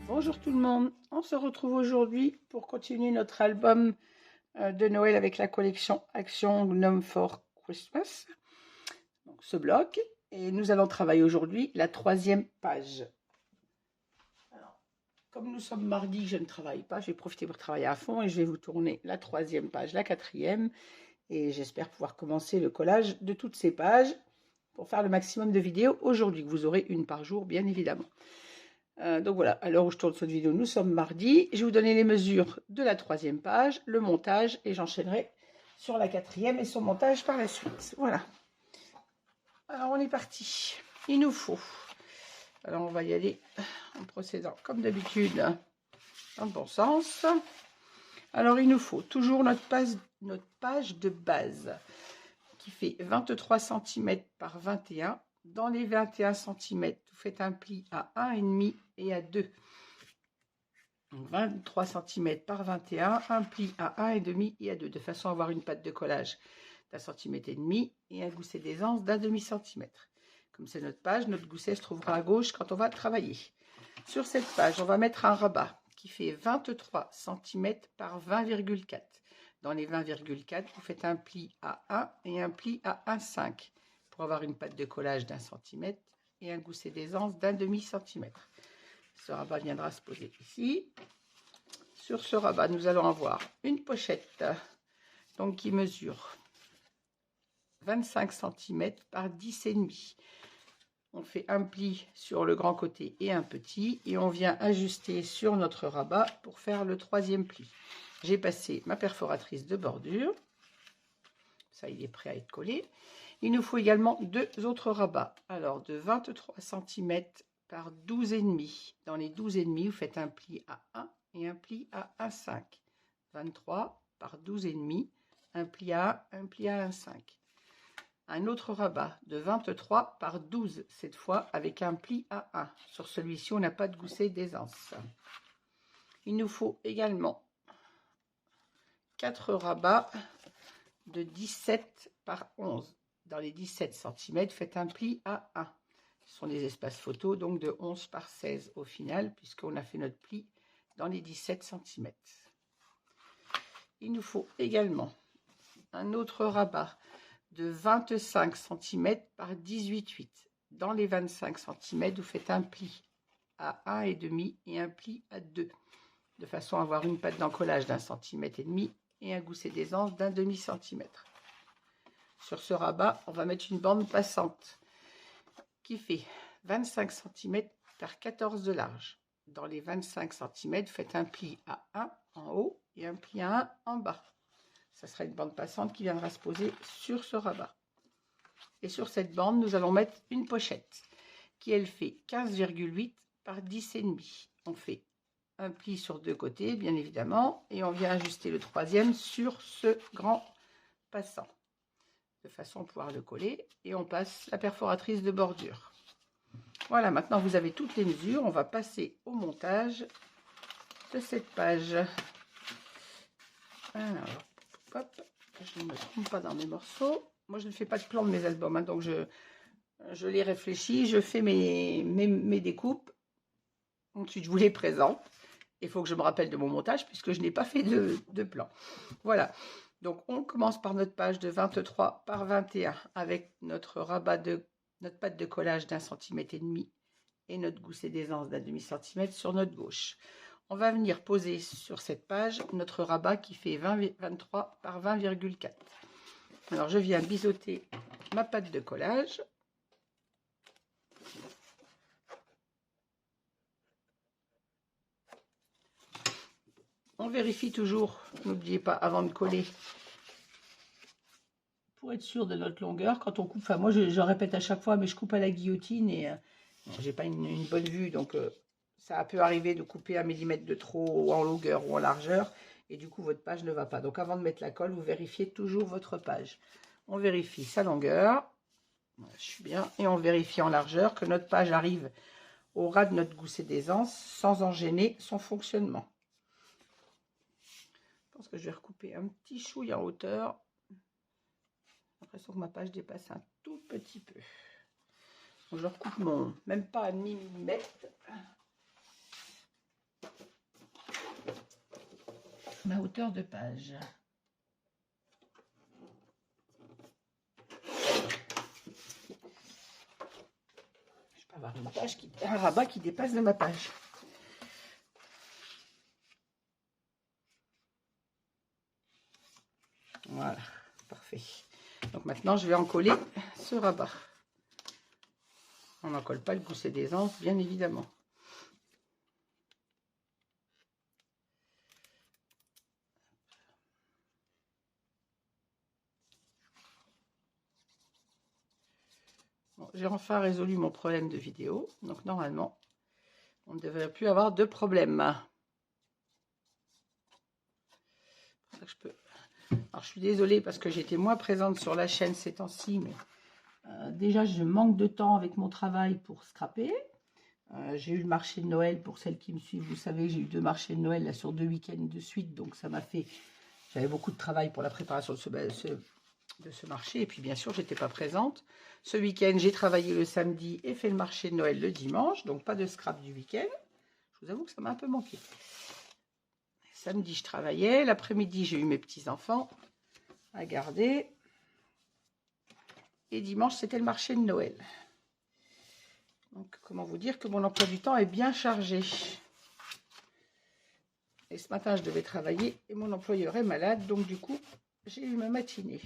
Bonjour tout le monde, on se retrouve aujourd'hui pour continuer notre album de Noël avec la collection Action Gnome for Christmas, donc ce bloc, et nous allons travailler aujourd'hui la 3e page. Alors, comme nous sommes mardi, je ne travaille pas, je vais profiter pour travailler à fond et je vais vous tourner la 3e page, la 4e, et j'espère pouvoir commencer le collage de toutes ces pages pour faire le maximum de vidéos aujourd'hui. Vous aurez une par jour, bien évidemment. Donc voilà, à l'heure où je tourne cette vidéo, nous sommes mardi. Je vais vous donner les mesures de la 3e page, le montage, et j'enchaînerai sur la 4e et son montage par la suite. Voilà. Alors on est parti. Il nous faut. Alors on va y aller en procédant comme d'habitude dans le bon sens. Alors il nous faut toujours notre page de base qui fait 23 cm par 21. Dans les 21 cm, vous faites un pli à 1,5 et à 2. Donc 23 cm par 21, un pli à 1,5 et à 2, de façon à avoir une patte de collage d'1,5 cm et un gousset d'aisance d'1/2 cm. Comme c'est notre page, notre gousset se trouvera à gauche quand on va travailler. Sur cette page, on va mettre un rabat qui fait 23 cm par 20,4. Dans les 20,4, vous faites un pli à 1 et un pli à 1,5 pour avoir une patte de collage d'1 cm et un gousset d'aisance d'1/2 cm. Ce rabat viendra se poser ici. Sur ce rabat, nous allons avoir une pochette donc qui mesure 25 cm par 10,5. On fait un pli sur le grand côté et un petit et on vient ajuster sur notre rabat pour faire le 3e pli. J'ai passé ma perforatrice de bordure. Ça, il est prêt à être collé. Il nous faut également 2 autres rabats. Alors, de 23 cm par 12,5. Dans les 12,5, vous faites un pli à 1 et un pli à 1,5. 23 par 12,5, un pli à 1, un pli à 1,5. Un autre rabat de 23 par 12, cette fois avec un pli à 1. Sur celui-ci, on n'a pas de gousset d'aisance. Il nous faut également 4 rabats de 17 par 11. Dans les 17 cm, faites un pli à 1. Ce sont des espaces photos, donc de 11 par 16 au final, puisqu'on a fait notre pli dans les 17 cm. Il nous faut également un autre rabat de 25 cm par 18,8. Dans les 25 cm, vous faites un pli à 1,5 et un pli à 2, de façon à avoir une patte d'encollage d'1,5 cm et un gousset d'aisance d'1/2 cm. Sur ce rabat, on va mettre une bande passante qui fait 25 cm par 14 de large. Dans les 25 cm, faites un pli à 1 en haut et un pli à 1 en bas. Ça sera une bande passante qui viendra se poser sur ce rabat. Et sur cette bande, nous allons mettre une pochette qui, elle, fait 15,8 par 10,5. On fait un pli sur 2 côtés, bien évidemment, et on vient ajuster le 3e sur ce grand passant, de façon à pouvoir le coller, et on passe la perforatrice de bordure. Voilà, maintenant vous avez toutes les mesures. On va passer au montage de cette page. Alors, hop, je ne me trompe pas dans mes morceaux. Moi, je ne fais pas de plan de mes albums, hein, donc je les réfléchis, je fais mes découpes. Ensuite, je vous les présente. Il faut que je me rappelle de mon montage puisque je n'ai pas fait de plan. Voilà. Donc, on commence par notre page de 23 par 21 avec notre rabat notre patte de collage d'1,5 cm et notre gousset d'aisance d'1/2 cm sur notre gauche. On va venir poser sur cette page notre rabat qui fait 23 par 20,4. Alors, je viens biseauter ma patte de collage. On vérifie toujours, n'oubliez pas, avant de coller, pour être sûr de notre longueur. Quand on coupe, enfin moi je répète à chaque fois, mais je coupe à la guillotine et j'ai pas une bonne vue, donc ça peut arriver de couper 1 mm de trop en longueur ou en largeur, et du coup votre page ne va pas. Donc avant de mettre la colle, vous vérifiez toujours votre page. On vérifie sa longueur, je suis bien, et on vérifie en largeur que notre page arrive au ras de notre gousset d'aisance sans en gêner son fonctionnement. Je pense que je vais recouper un petit chouille en hauteur. J'ai l'impression que ma page dépasse un tout petit peu. Donc je recoupe même pas à demi millimètre. ma hauteur de page. Je peux avoir une page un rabat qui dépasse de ma page. Voilà, parfait. Donc maintenant, je vais en coller ce rabat. On n'en colle pas le gousset d'aisance, bien évidemment. Bon, j'ai enfin résolu mon problème de vidéo. Donc normalement, on ne devrait plus avoir de problème. Pour ça que je peux... Alors je suis désolée parce que j'étais moins présente sur la chaîne ces temps-ci, mais déjà je manque de temps avec mon travail pour scraper. J'ai eu le marché de Noël, pour celles qui me suivent, vous savez, j'ai eu 2 marchés de Noël là, sur 2 week-ends de suite, donc ça m'a fait... J'avais beaucoup de travail pour la préparation de ce marché, et puis bien sûr, j'étais pas présente. Ce week-end, j'ai travaillé le samedi et fait le marché de Noël le dimanche, donc pas de scrap du week-end. Je vous avoue que ça m'a un peu manqué. Samedi, je travaillais, l'après-midi, j'ai eu mes petits-enfants à garder, et dimanche, c'était le marché de Noël. Donc, comment vous dire que mon emploi du temps est bien chargé. Et ce matin, je devais travailler et mon employeur est malade. Donc, du coup, j'ai eu ma matinée.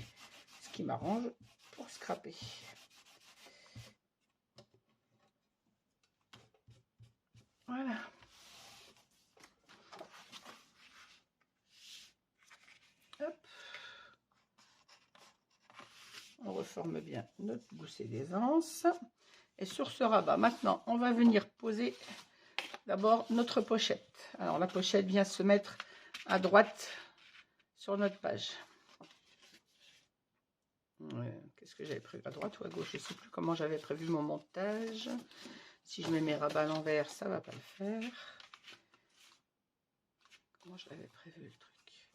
Ce qui m'arrange pour scraper. Voilà. Hop. On reforme bien notre gousset d'aisance. Et sur ce rabat, maintenant, on va venir poser d'abord notre pochette. Alors, la pochette vient se mettre à droite sur notre page. Qu'est-ce que j'avais prévu, à droite ou à gauche? Je ne sais plus comment j'avais prévu mon montage. Si je mets mes rabats à l'envers, ça ne va pas le faire. Comment je l'avais prévu le truc?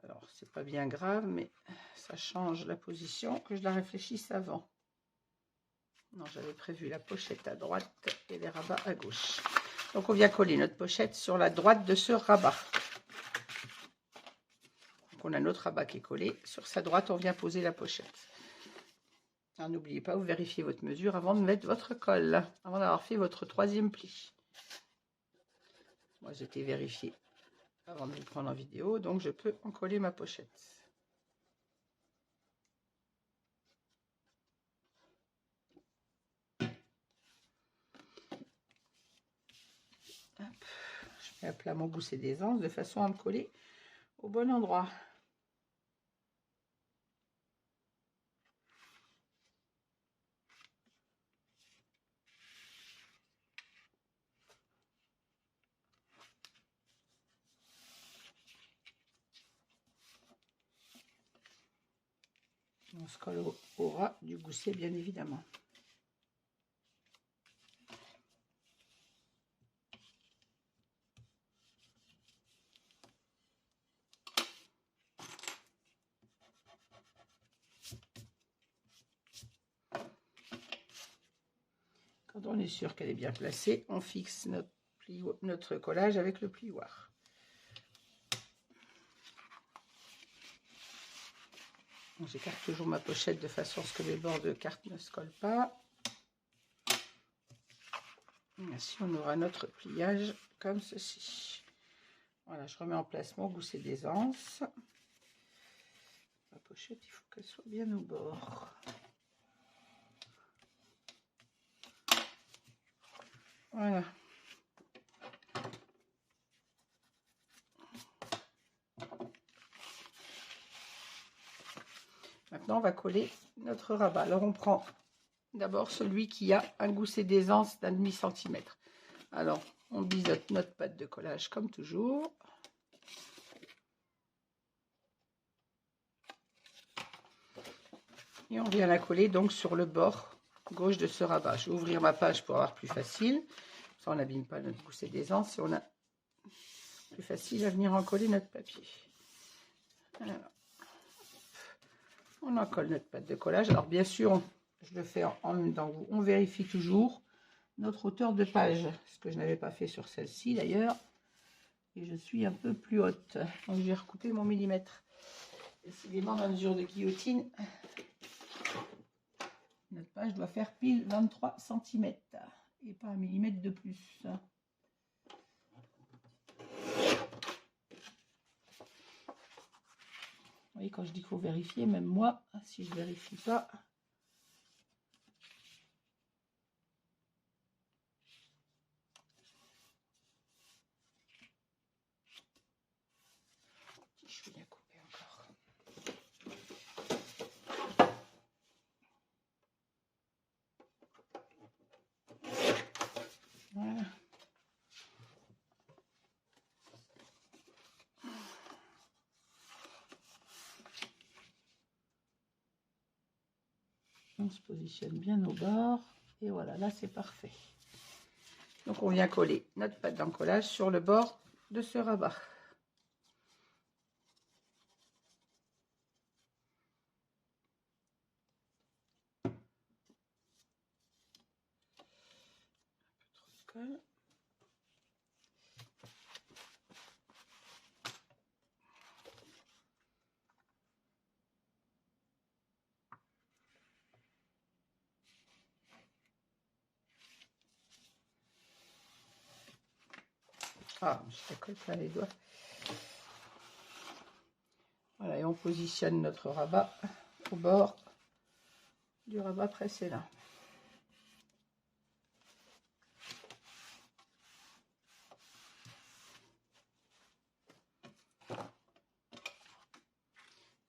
Alors, c'est pas bien grave, mais ça change la position, que je la réfléchisse avant. Non, j'avais prévu la pochette à droite et les rabats à gauche. Donc, on vient coller notre pochette sur la droite de ce rabat. Donc, on a notre rabat qui est collé. Sur sa droite, on vient poser la pochette. Alors, n'oubliez pas, vous vérifiez votre mesure avant de mettre votre colle, avant d'avoir fait votre 3e pli. Moi, j'étais vérifié avant de vous prendre en vidéo, donc je peux en coller ma pochette. Hop. Je mets à plat mon gousset d'aisance de façon à me coller au bon endroit. On se colle au ras du gousset, bien évidemment. Quand on est sûr qu'elle est bien placée, on fixe notre collage avec le plioir. J'écarte toujours ma pochette de façon à ce que les bords de carte ne se collent pas. Et ainsi, on aura notre pliage comme ceci. Voilà, je remets en place mon gousset d'aisance. La pochette, il faut qu'elle soit bien au bord. Voilà. Maintenant, on va coller notre rabat. Alors, on prend d'abord celui qui a un gousset d'aisance d'1,5 centimètre. Alors, on biseaute notre pâte de collage comme toujours. Et on vient la coller donc sur le bord gauche de ce rabat. Je vais ouvrir ma page pour avoir plus facile. Ça, on n'abîme pas notre gousset d'aisance et on a plus facile à venir en coller notre papier. Alors, on en colle notre pâte de collage. Alors bien sûr, je le fais en même temps. On vérifie toujours notre hauteur de page, ce que je n'avais pas fait sur celle-ci d'ailleurs. et je suis un peu plus haute. Donc je vais recouper mon millimètre. Décidément, ma mesure de guillotine, notre page doit faire pile 23 cm et pas un millimètre de plus. Vous voyez, quand je dis qu'il faut vérifier, même moi, si je ne vérifie pas, je suis bien coupée encore. Voilà. On se positionne bien au bord et voilà, là c'est parfait. Donc on vient coller notre pâte d'encollage sur le bord de ce rabat. Un peu trop de colle. Ah, je colle plein les doigts. Voilà, et on positionne notre rabat au bord du rabat précédent.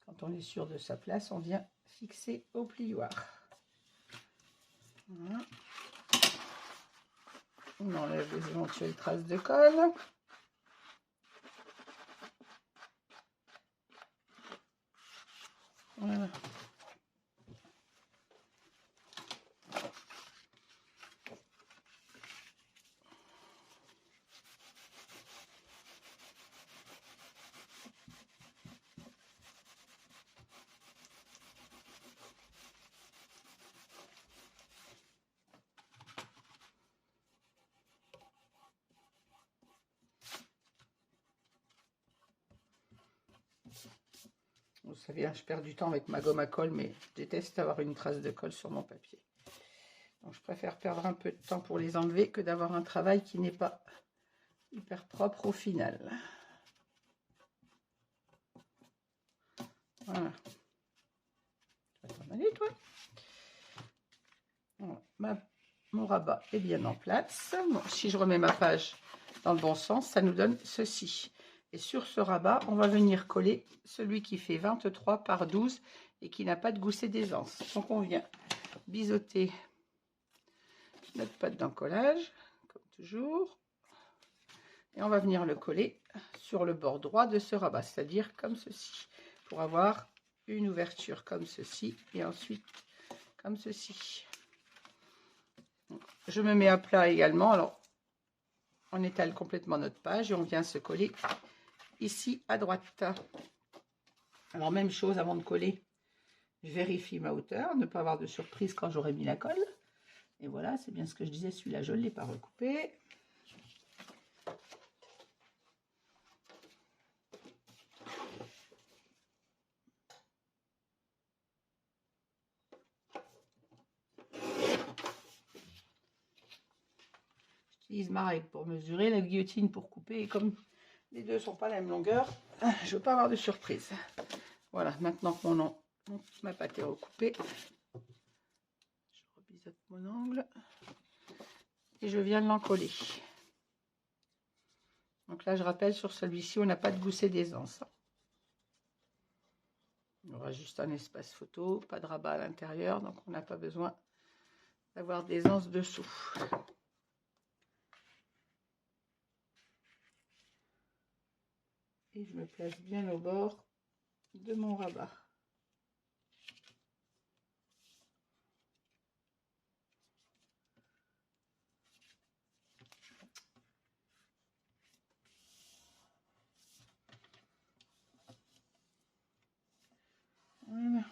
Quand on est sûr de sa place, on vient fixer au plioir. Voilà. On enlève les éventuelles traces de colle. Voilà. Vous savez, je perds du temps avec ma gomme à colle, mais je déteste avoir une trace de colle sur mon papier. Donc je préfère perdre un peu de temps pour les enlever que d'avoir un travail qui n'est pas hyper propre au final. Voilà. Tu vas t'en aller, toi. Voilà. Mon rabat est bien en place. Bon, si je remets ma page dans le bon sens, ça nous donne ceci. Et sur ce rabat, on va venir coller celui qui fait 23 par 12 et qui n'a pas de gousset d'aisance. Donc on vient biseauter notre pâte d'encollage, comme toujours. Et on va venir le coller sur le bord droit de ce rabat, c'est-à-dire comme ceci, pour avoir une ouverture comme ceci et ensuite comme ceci. Je me mets à plat également. Alors, on étale complètement notre page et on vient se coller ici à droite. Alors, même chose avant de coller, je vérifie ma hauteur, ne pas avoir de surprise quand j'aurai mis la colle. Et voilà, c'est bien ce que je disais, celui-là, je ne l'ai pas recoupé. J'utilise ma règle pour mesurer, la guillotine pour couper. Et comme les deux ne sont pas la même longueur, je ne veux pas avoir de surprise. Voilà, maintenant que ma pâte est recoupée, je rebiseute mon angle et je viens l'encoller. Donc là, je rappelle, sur celui-ci, on n'a pas de gousset d'aisance. On aura juste un espace photo, pas de rabat à l'intérieur, donc on n'a pas besoin d'avoir d'aisance dessous. Et je me place bien au bord de mon rabat. Voilà.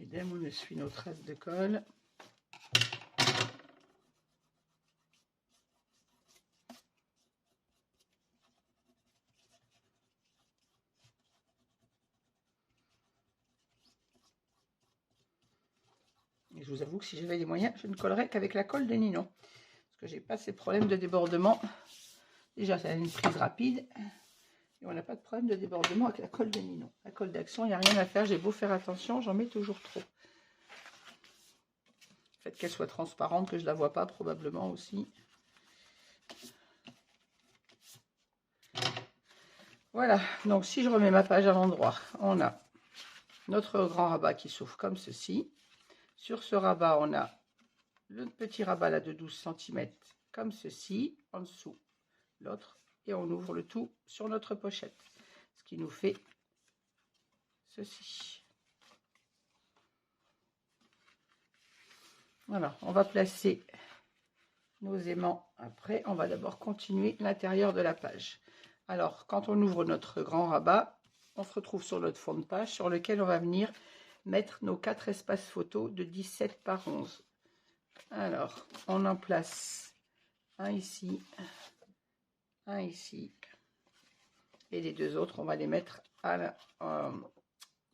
idem, on essuie nos traces de colle. Et je vous avoue que si j'avais les moyens, je ne collerais qu'avec la colle de Ninon. Parce que j'ai pas ces problèmes de débordement. Déjà, ça a une prise rapide. Et on n'a pas de problème de débordement avec la colle de Ninon. La colle d'Action, il n'y a rien à faire. J'ai beau faire attention, j'en mets toujours trop. Le fait qu'elle soit transparente, que je ne la vois pas probablement aussi. Voilà, donc si je remets ma page à l'endroit, on a notre grand rabat qui s'ouvre comme ceci. Sur ce rabat, on a le petit rabat là de 12 cm comme ceci. En dessous, l'autre. Et on ouvre le tout sur notre pochette. Ce qui nous fait ceci. Voilà, on va placer nos aimants après. On va d'abord continuer l'intérieur de la page. Alors, quand on ouvre notre grand rabat, on se retrouve sur notre fond de page sur lequel on va venir mettre nos 4 espaces photos de 17 par 11. Alors, on en place un ici, un ici, et les deux autres, on va les mettre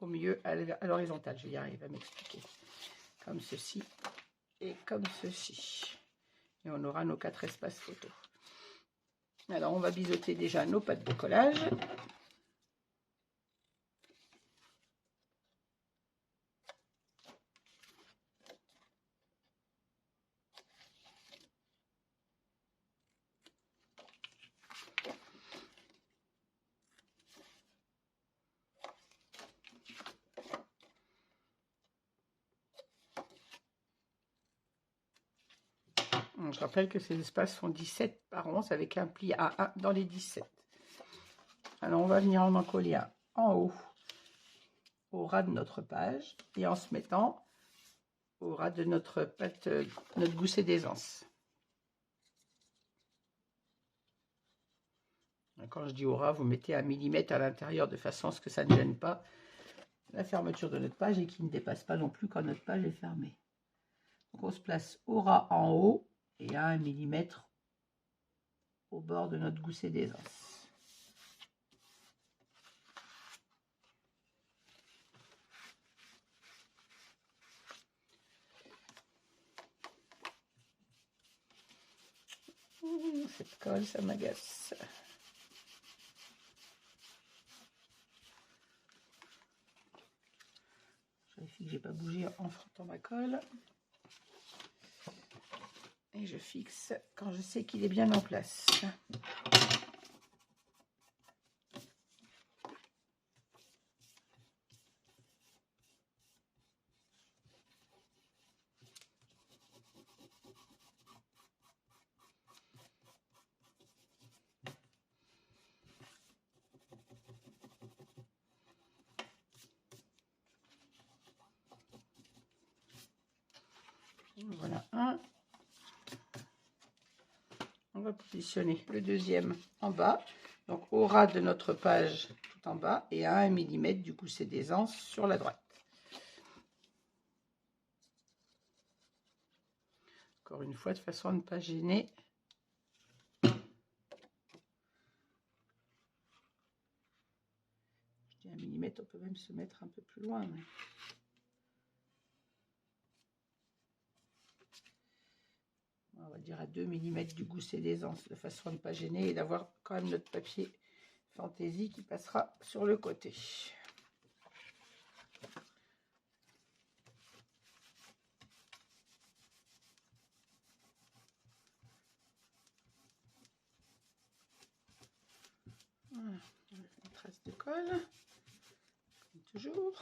au milieu, à l'horizontale. Je vais y arriver à m'expliquer. Comme ceci et comme ceci. Et on aura nos 4 espaces photos. Alors, on va biseauter déjà nos pattes de collage. Je rappelle que ces espaces font 17 par 11 avec un pli à 1 dans les 17. Alors, on va venir en coller un en haut au ras de notre page et en se mettant au ras de notre pâte, notre gousset d'aisance. Quand je dis au ras, vous mettez 1 mm à l'intérieur de façon à ce que ça ne gêne pas la fermeture de notre page et qui ne dépasse pas non plus quand notre page est fermée. Donc on se place au ras en haut et à 1 mm au bord de notre gousset d'aisance. Cette colle, ça m'agace. Je vérifie que j'ai pas bougé en frottant ma colle. Et je fixe quand je sais qu'il est bien en place. Voilà un. On va positionner le deuxième en bas, donc au ras de notre page tout en bas et à 1 mm du gousset d'aisance sur la droite. Encore une fois, de façon à ne pas gêner. Je dis 1 mm, on peut même se mettre un peu plus loin. Mais... on va dire à 2 mm du gousset d'aisance, de façon à ne pas gêner et d'avoir quand même notre papier fantaisie qui passera sur le côté. Voilà, une trace de colle, comme toujours.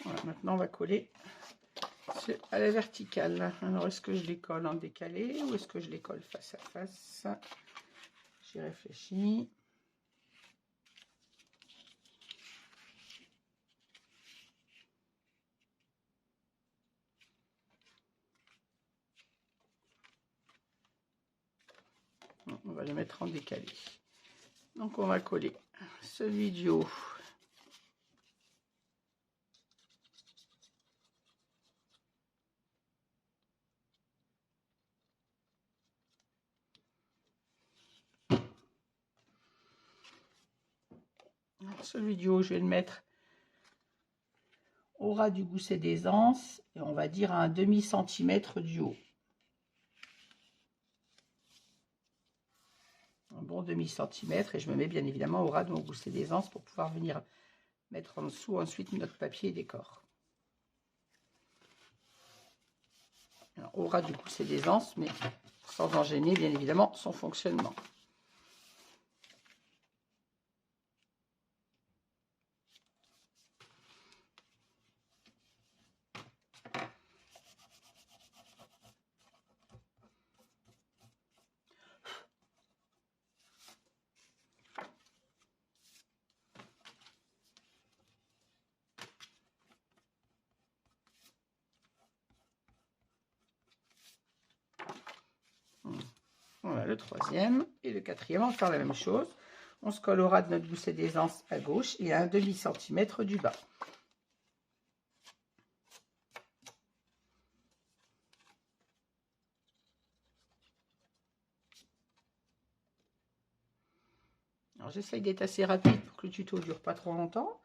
Voilà, maintenant on va coller passer à la verticale. Alors, est-ce que je les colle en décalé ou est-ce que je les colle face à face? J'y réfléchis. On va les mettre en décalé. Donc, on va coller celui du haut. Celui du haut, je vais le mettre au ras du gousset des anses et on va dire à un demi-centimètre du haut. Un bon demi-centimètre et je me mets bien évidemment au ras de mon gousset des anses pour pouvoir venir mettre en dessous ensuite notre papier décor. Alors, au ras du gousset des anses, mais sans en gêner bien évidemment son fonctionnement. Voilà le troisième et le quatrième, on va faire la même chose. On se colle au ras de notre gousset des anses à gauche et à un demi-centimètre du bas. Alors j'essaye d'être assez rapide pour que le tuto ne dure pas trop longtemps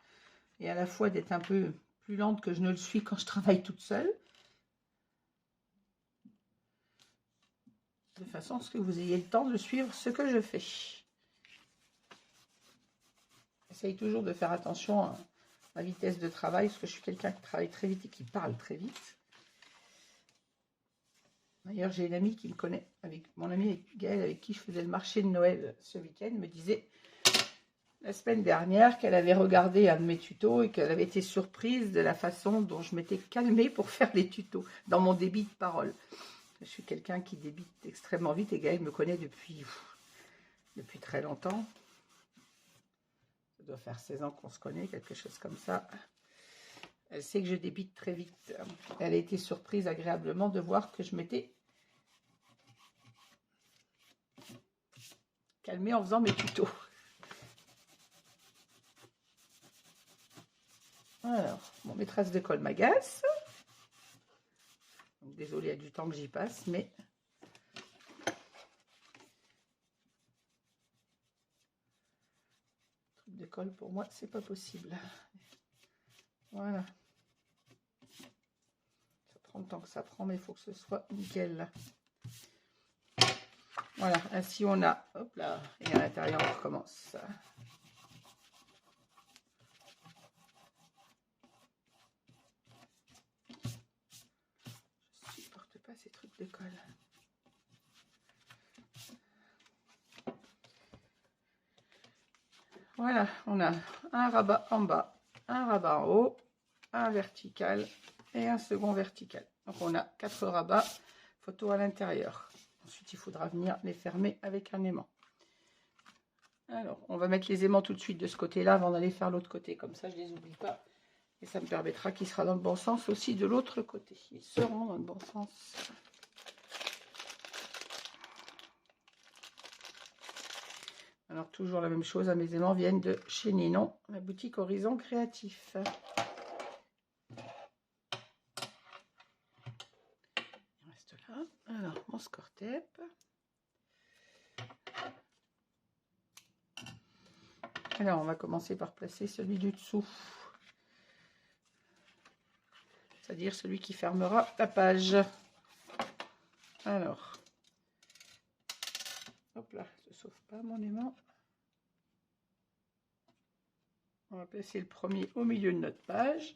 et à la fois d'être un peu plus lente que je ne le suis quand je travaille toute seule. De façon à ce que vous ayez le temps de suivre ce que je fais. J'essaye toujours de faire attention à ma vitesse de travail, parce que je suis quelqu'un qui travaille très vite et qui parle très vite. D'ailleurs, j'ai une amie qui me connaît, avec mon amie Gaëlle, avec qui je faisais le marché de Noël ce week-end, me disait la semaine dernière qu'elle avait regardé un de mes tutos et qu'elle avait été surprise de la façon dont je m'étais calmée pour faire les tutos, dans mon débit de parole. Je suis quelqu'un qui débite extrêmement vite et Gaëlle me connaît depuis très longtemps. Ça doit faire 16 ans qu'on se connaît, quelque chose comme ça. Elle sait que je débite très vite. Elle a été surprise agréablement de voir que je m'étais calmée en faisant mes tutos. Alors, mon maîtresse de colle m'agace. Désolée, il y a du temps que j'y passe, mais truc de colle pour moi, c'est pas possible. Voilà. Ça prend le temps que ça prend, mais il faut que ce soit nickel. Voilà, ainsi on a, hop là, et à l'intérieur on recommence. Je supporte pas ces trucs de colle. Voilà, on a un rabat en bas, un rabat en haut, un vertical et un second vertical. Donc on a 4 rabats photo à l'intérieur. Ensuite, il faudra venir les fermer avec un aimant. Alors, on va mettre les aimants tout de suite de ce côté-là avant d'aller faire l'autre côté. Comme ça, je ne les oublie pas. Et ça me permettra qu'il sera dans le bon sens aussi de l'autre côté. Ils seront dans le bon sens. Alors, toujours la même chose, mes aimants viennent de chez Ninon, la boutique Horizon Créatif. Il reste là. Alors, mon score tape. Alors, on va commencer par placer celui du dessous. C'est-à-dire celui qui fermera la page. Alors, hop là, je ne sauve pas mon aimant. On va placer le premier au milieu de notre page.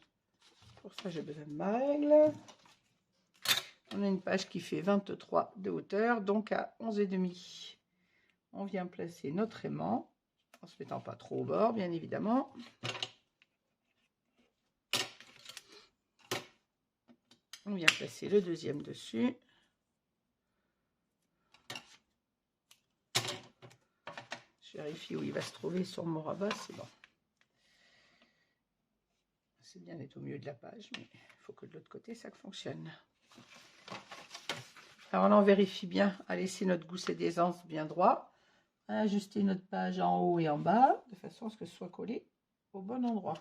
Pour ça, j'ai besoin de ma règle. On a une page qui fait 23 de hauteur, donc à 11,5. On vient placer notre aimant, en se mettant pas trop au bord, bien évidemment. On vient placer le deuxième dessus. Je vérifie où il va se trouver sur mon rabat, c'est bon. C'est bien d'être au milieu de la page, mais il faut que de l'autre côté ça fonctionne. Alors là, on vérifie bien à laisser notre gousset d'aisance bien droit, à ajuster notre page en haut et en bas, de façon à ce que ce soit collé au bon endroit.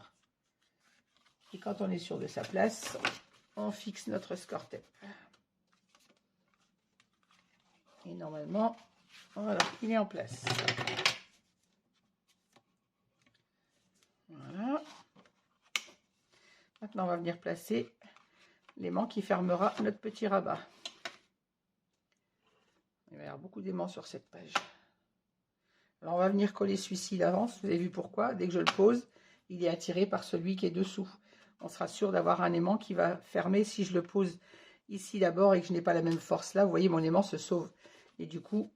Et quand on est sûr de sa place, on fixe notre score tape. Et normalement, voilà, il est en place. Voilà. Maintenant, on va venir placer l'aimant qui fermera notre petit rabat. Il va y avoir beaucoup d'aimants sur cette page. Alors, on va venir coller celui-ci d'avance. Vous avez vu pourquoi? Dès que je le pose, il est attiré par celui qui est dessous. On sera sûr d'avoir un aimant qui va fermer. Si je le pose ici d'abord et que je n'ai pas la même force là, vous voyez, mon aimant se sauve. Et du coup,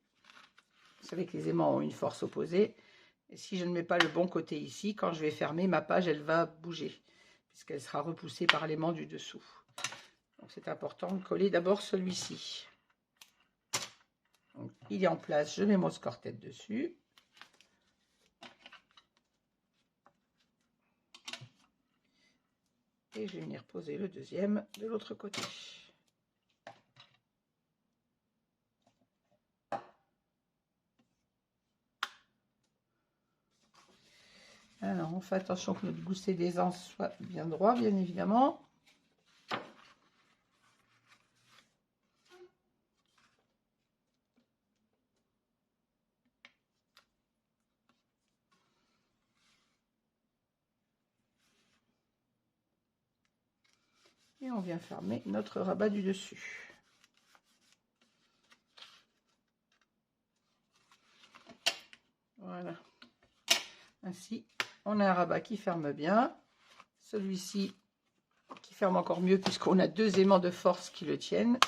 vous savez que les aimants ont une force opposée. Et si je ne mets pas le bon côté ici, quand je vais fermer, ma page, elle va bouger, puisqu'elle sera repoussée par l'aimant du dessous. Donc, c'est important de coller d'abord celui-ci. Il est en place, je mets mon score tête dessus. Et je vais venir poser le deuxième de l'autre côté. Alors, on fait attention que notre gousset d'aisance soit bien droit, bien évidemment. Et on vient fermer notre rabat du dessus. Voilà. Ainsi, on a un rabat qui ferme bien. Celui-ci qui ferme encore mieux puisqu'on a deux aimants de force qui le tiennent.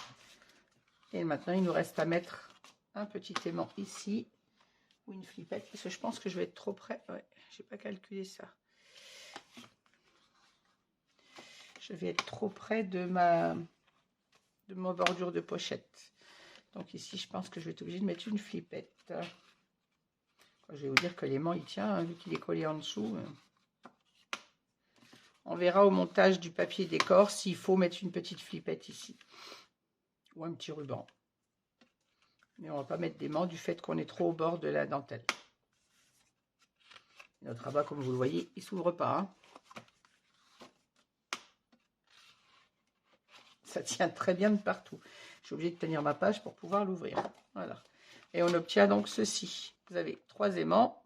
Et maintenant, il nous reste à mettre un petit aimant ici ou une flippette parce que je pense que je vais être trop près. Ouais, j'ai pas calculé ça. Je vais être trop près de ma bordure de pochette. Donc ici, je pense que je vais être obligée de mettre une flippette. Je vais vous dire que l'aimant il tient, hein, vu qu'il est collé en dessous. On verra au montage du papier décor s'il faut mettre une petite flippette ici. Ou un petit ruban. Mais on ne va pas mettre d'aimant du fait qu'on est trop au bord de la dentelle. Notre rabat, comme vous le voyez, il ne s'ouvre pas. Hein. Ça tient très bien de partout. Je suis obligée de tenir ma page pour pouvoir l'ouvrir. Voilà. Et on obtient donc ceci. Vous avez 3 aimants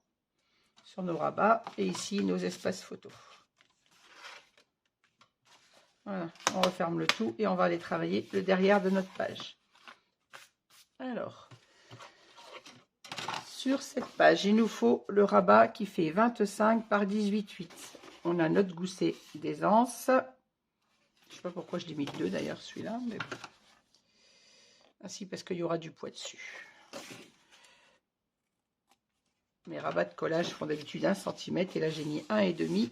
sur nos rabats et ici nos espaces photos. Voilà, on referme le tout et on va aller travailler le derrière de notre page. Alors, sur cette page, il nous faut le rabat qui fait 25 par 18,8. On a notre gousset d'aisance. Je ne sais pas pourquoi je l'ai mis 2 d'ailleurs celui-là. Mais bon. Ainsi parce qu'il y aura du poids dessus. Mes rabats de collage font d'habitude 1 cm et là j'ai mis 1,5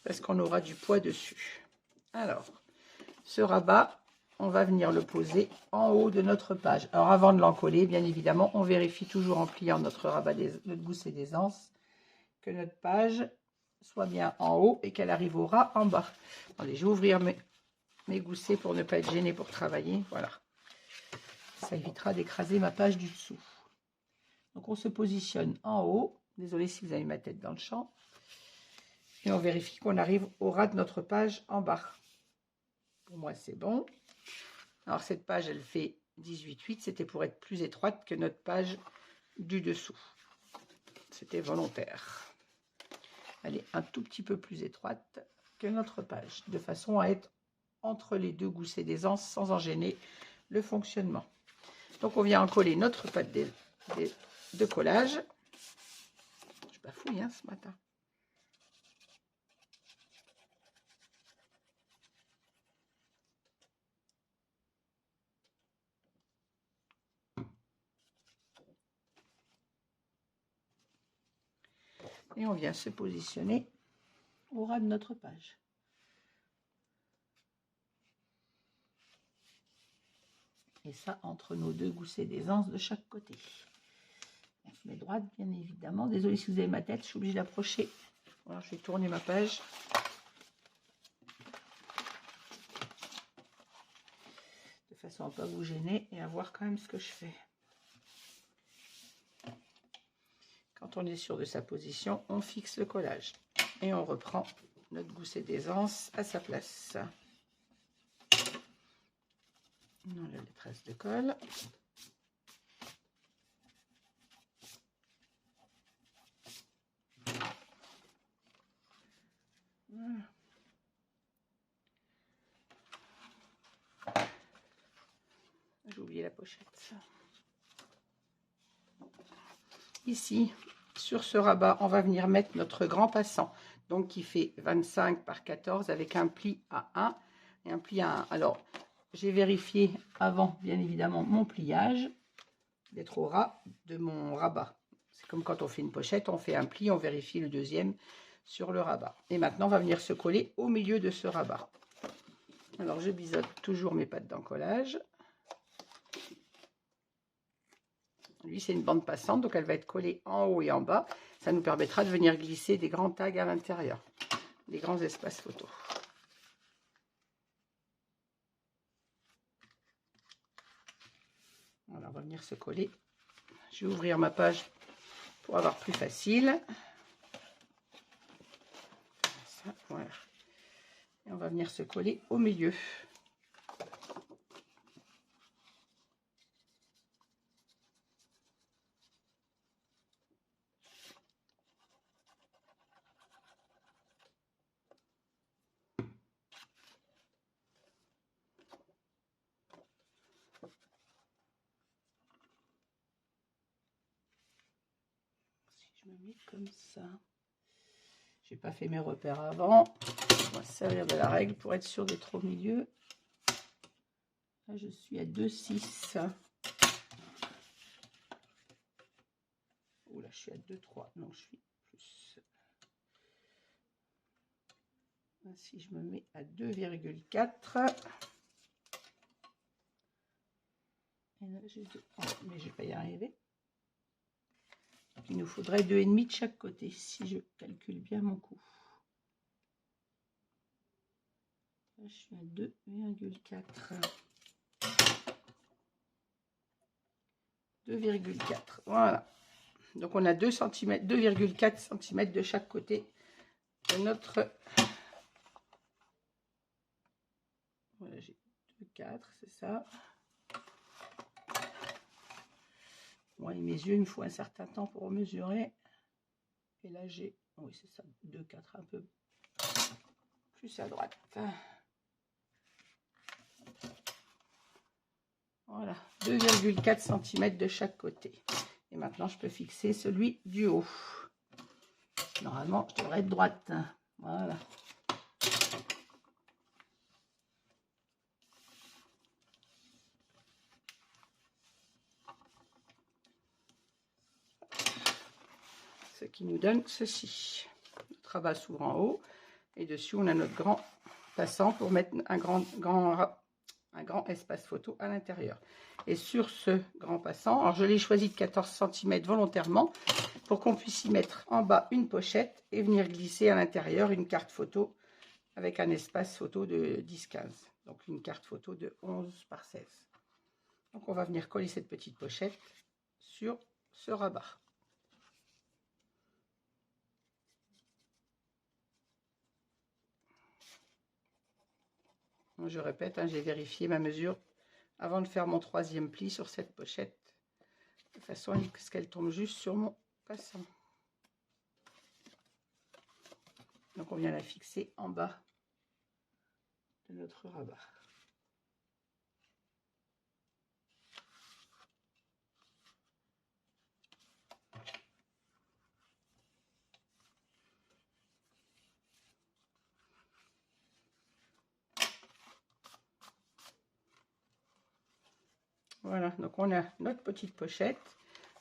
parce qu'on aura du poids dessus. Alors, ce rabat, on va venir le poser en haut de notre page. Alors avant de l'encoller, bien évidemment, on vérifie toujours en pliant notre rabat, notre gousset d'aisance, que notre page soit bien en haut et qu'elle arrive au ras en bas. Attendez, je vais ouvrir mes goussets pour ne pas être gênée pour travailler. Voilà. Ça évitera d'écraser ma page du dessous. Donc on se positionne en haut. Désolée si vous avez ma tête dans le champ. Et on vérifie qu'on arrive au ras de notre page en bas. Pour moi, c'est bon. Alors, cette page, elle fait 18,8. C'était pour être plus étroite que notre page du dessous. C'était volontaire. Elle est un tout petit peu plus étroite que notre page, de façon à être entre les deux goussets d'aisance sans en gêner le fonctionnement. Donc, on vient en coller notre pâte de collage. Je bafouille hein, ce matin. Et on vient se positionner au ras de notre page. Et ça, entre nos deux goussets d'aisance de chaque côté. On se met droite, bien évidemment. Désolée si vous avez ma tête, je suis obligée d'approcher. Voilà, je vais tourner ma page. De façon à ne pas vous gêner et à voir quand même ce que je fais. Quand on est sûr de sa position, on fixe le collage. Et on reprend notre gousset d'aisance à sa place. On enlève les traces de colle. Voilà. J'ai oublié la pochette. Ici, sur ce rabat, on va venir mettre notre grand passant, donc qui fait 25 par 14 avec un pli à 1 et un pli à 1. Alors, j'ai vérifié avant, bien évidemment, mon pliage d'être au ras de mon rabat. C'est comme quand on fait une pochette, on fait un pli, on vérifie le deuxième sur le rabat. Et maintenant, on va venir se coller au milieu de ce rabat. Alors, je biseaute toujours mes pattes d'encollage. Lui, c'est une bande passante, donc elle va être collée en haut et en bas. Ça nous permettra de venir glisser des grands tags à l'intérieur, des grands espaces photo. Voilà, on va venir se coller. Je vais ouvrir ma page pour avoir plus facile. Ça, voilà. Et on va venir se coller au milieu. Je me mets comme ça. J'ai pas fait mes repères avant. On va se servir de la règle pour être sûr d'être au milieu. Là, je suis à 2,6. Oula, je suis à 2,3. Non, je suis plus. Si je me mets à 2,4. Et là, j'ai 2. Oh, mais je vais pas y arriver. Il nous faudrait 2,5 de chaque côté, si je calcule bien mon coup. Là, je suis à 2,4. 2,4. Voilà. Donc, on a 2 cm, 2,4 cm de chaque côté de notre... Voilà, j'ai 2,4, c'est ça. Bon, et mes yeux, il me faut un certain temps pour mesurer. Et là, j'ai... Oui, c'est ça, 2,4, un peu plus à droite. Voilà, 2,4 cm de chaque côté. Et maintenant, je peux fixer celui du haut. Normalement, je devrais être droite. Voilà. Ce qui nous donne ceci. Notre rabat s'ouvre en haut. Et dessus, on a notre grand passant pour mettre un grand espace photo à l'intérieur. Et sur ce grand passant, alors je l'ai choisi de 14 cm volontairement pour qu'on puisse y mettre en bas une pochette et venir glisser à l'intérieur une carte photo avec un espace photo de 10-15. Donc une carte photo de 11 par 16. Donc on va venir coller cette petite pochette sur ce rabat. Je répète, hein, j'ai vérifié ma mesure avant de faire mon troisième pli sur cette pochette, de façon à ce qu'elle tombe juste sur mon passant. Donc on vient la fixer en bas de notre rabat. Voilà, donc on a notre petite pochette,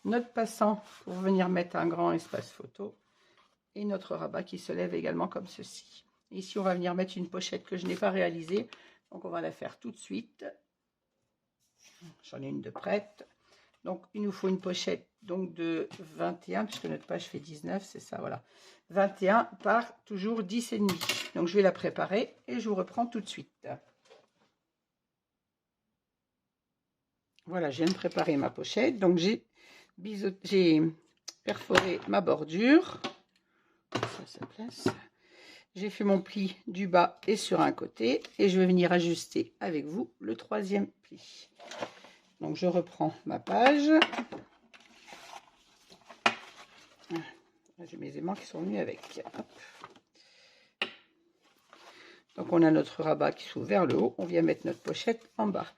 notre passant pour venir mettre un grand espace photo et notre rabat qui se lève également comme ceci. Et ici, on va venir mettre une pochette que je n'ai pas réalisée, donc on va la faire tout de suite. J'en ai une de prête. Donc, il nous faut une pochette donc de 21, puisque notre page fait 19, c'est ça, voilà. 21 par toujours 10,5. Donc, je vais la préparer et je vous reprends tout de suite. Voilà, je viens de préparer ma pochette. Donc, j'ai perforé ma bordure. Ça place. J'ai fait mon pli du bas et sur un côté. Et je vais venir ajuster avec vous le troisième pli. Donc, je reprends ma page. J'ai mes aimants qui sont venus avec. Hop. Donc, on a notre rabat qui s'ouvre vers le haut. On vient mettre notre pochette en bas.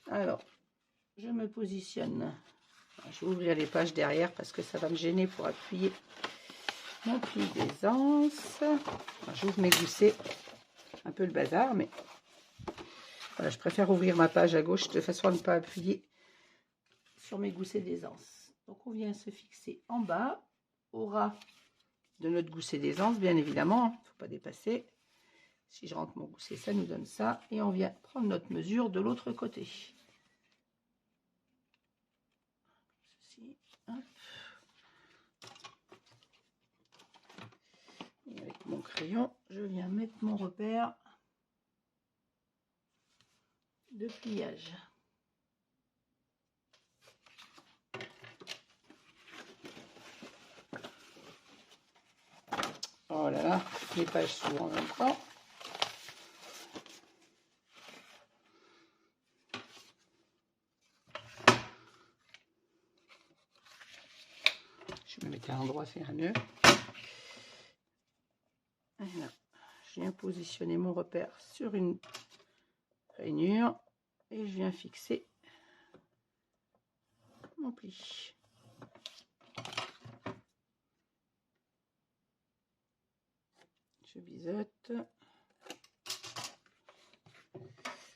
Alors, je me positionne. Je vais ouvrir les pages derrière parce que ça va me gêner pour appuyer mon pli d'aisance. J'ouvre mes goussets. Un peu le bazar, mais voilà, je préfère ouvrir ma page à gauche de façon à ne pas appuyer sur mes goussets d'aisance. Donc, on vient se fixer en bas, au ras de notre gousset d'aisance, bien évidemment. Il ne faut pas dépasser. Si je rentre mon gousset, ça nous donne ça. Et on vient prendre notre mesure de l'autre côté. Ceci, hop. Et avec mon crayon, je viens mettre mon repère de pliage. Oh là là, les pages s'ouvrent en même temps. Je me mettais à l'endroit, faire un nœud. Voilà. Je viens positionner mon repère sur une rainure et je viens fixer mon pli. Je biseaute.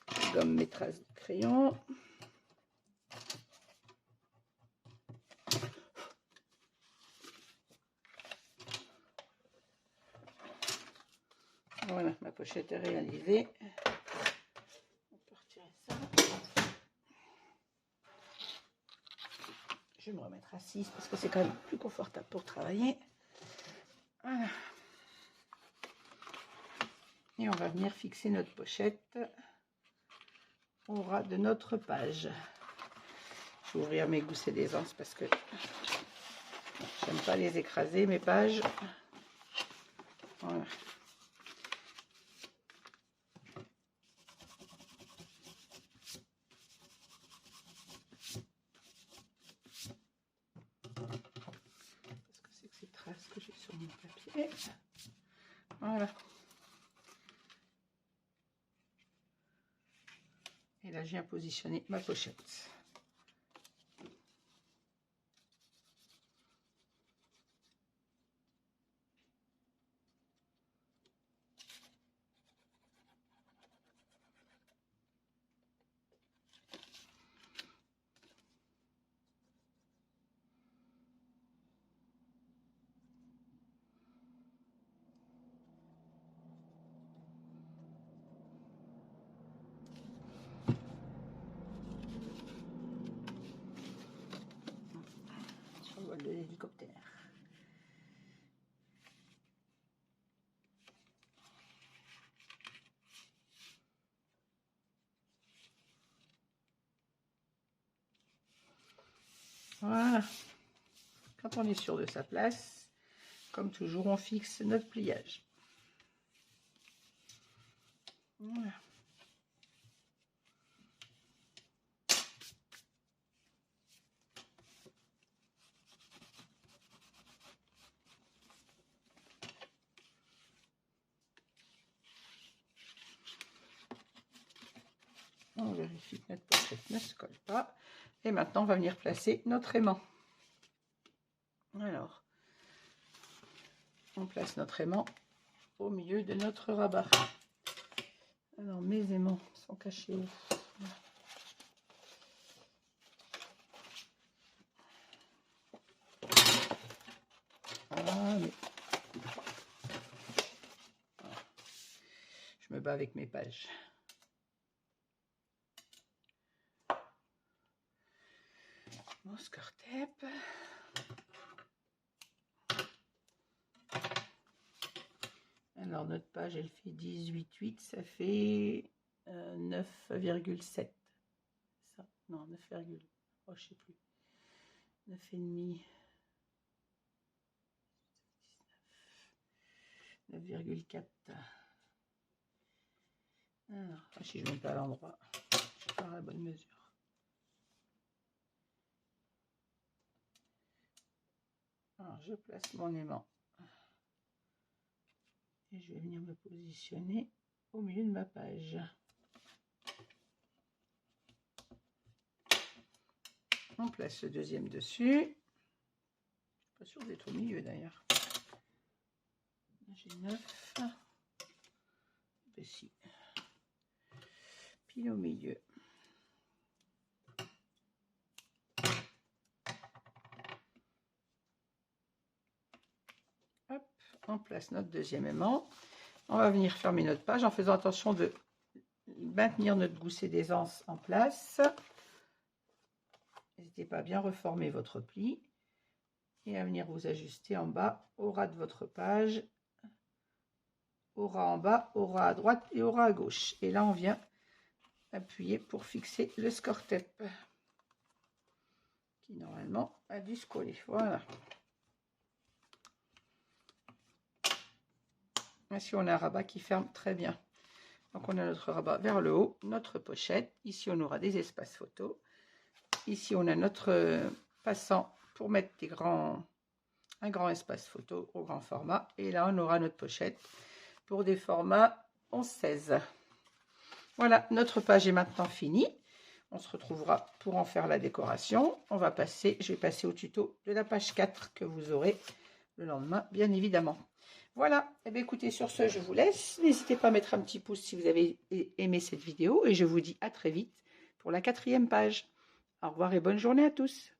Je gomme mes traces de crayon. Voilà, ma pochette est réalisée. On peut retirer ça. Je vais me remettre assise parce que c'est quand même plus confortable pour travailler. Voilà. Et on va venir fixer notre pochette au ras de notre page. Je vais ouvrir mes goussets d'aisance parce que j'aime pas les écraser, mes pages. Voilà. Qu'est-ce que c'est que ces traces que j'ai sur mon papier? Voilà. Et là, je viens positionner ma pochette. Sur le vol de l'hélicoptère. Voilà. Quand on est sûr de sa place, comme toujours, on fixe notre pliage. Voilà. On vérifie que notre pochette ne se colle pas. Et maintenant, on va venir placer notre aimant. Alors, on place notre aimant au milieu de notre rabat. Alors, mes aimants sont cachés où? Ah, mais... Je me bats avec mes pages. Alors notre page elle fait 18,8, ça fait 9,7. Ça, non 9, oh je sais plus. 9,5. 9,4. Alors, si je ne mets pas à l'endroit, je vais faire la bonne mesure. Alors, je place mon aimant et je vais venir me positionner au milieu de ma page. On place le deuxième dessus. Je ne suis pas sûre d'être au milieu d'ailleurs. J'ai 9. Ici. Pile au milieu. Hop, on place notre deuxième aimant. On va venir fermer notre page en faisant attention de maintenir notre gousset d'aisance en place. N'hésitez pas à bien reformer votre pli et à venir vous ajuster en bas au ras de votre page, au ras en bas, au ras à droite et au ras à gauche. Et là, on vient appuyer pour fixer le score tape qui normalement a dû se coller. Voilà. Ici, on a un rabat qui ferme très bien. Donc, on a notre rabat vers le haut, notre pochette. Ici, on aura des espaces photos. Ici, on a notre passant pour mettre un grand espace photo au grand format. Et là, on aura notre pochette pour des formats 11-16. Voilà, notre page est maintenant finie. On se retrouvera pour en faire la décoration. Je vais passer au tuto de la page 4 que vous aurez le lendemain, bien évidemment. Voilà, et bien écoutez, sur ce, je vous laisse. N'hésitez pas à mettre un petit pouce si vous avez aimé cette vidéo. Et je vous dis à très vite pour la 4e page. Au revoir et bonne journée à tous.